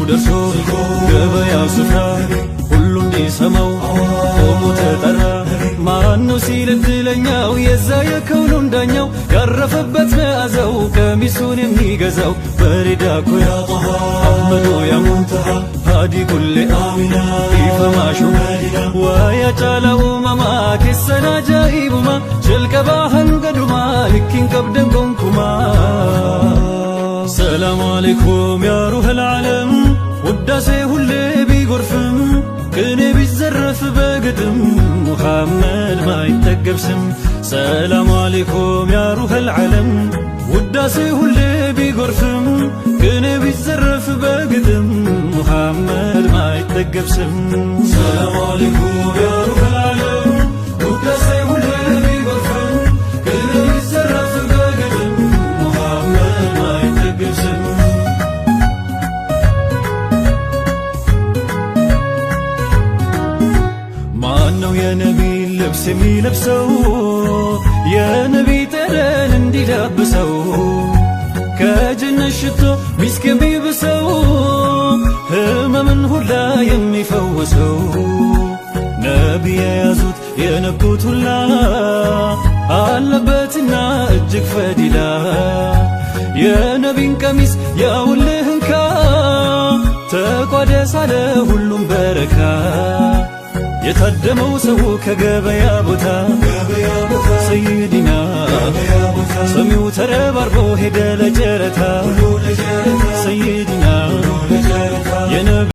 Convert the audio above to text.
ደርሶ ገበያው ስፍራ ሁሉ እንዲሰማው ቆሞ ተጠራ። ማነው ሲል እድለኛው የዛ የከውኑን ዳኛው ያረፈበት መያዘው ቀሚሱን የሚገዛው በሪዳ ኮያ አህመዶ ያ ሙንተሃ ሃዲ ኩሌ አሚና ኢፈማሹ ወያ ጫላ ኡመማ ኬሰና ጃኢቡማ ጀልቀባህን ገዱማ ልኪን ቀብደን ጎንኩማ። ሰላሙ አለይኩም ያ ሩህል ዓለም ውዳሴ ሁሌ ቢጎርፍም ቅኔ ቢዘረፍ በግጥም ሙሐመድ ማይጠገብ ስም። ሰላሙ አለይኩም ያ ሩህል ዓለም ውዳሴ ሁሌ ቢጎርፍም ቅኔ ቢዘረፍ በግጥም ሙሐመድ ማይጠገብ ስም። ሰላሙ አለይኩም ያ ሩህል ዓለም ውዳሴ ሁሌ ቢጎርፍም ቅኔ ቢዘረፍ በግጥም ሙሐመድ ማይጠገብ ስም። ማነው የነቢን ልብስ የሚለብሰው የነቢ ጠረን እንዲዳብሰው ከጀነት ሽቶ ሚስክ የሚብሰው ህመምን ሁላ የሚፈውሰው ነቢ የያዙት የነኩት ሁላ አለበትና እጅግ ፈዲላ የነቢን ቀሚስ ያውልህንካ ተቋደስ አለ ሁሉም በረካ የታደመው ሰው ከገበያ ቦታ ሰይድና ሰሚው ተረባርቦ ሄደ ለጨረታ ሰይድና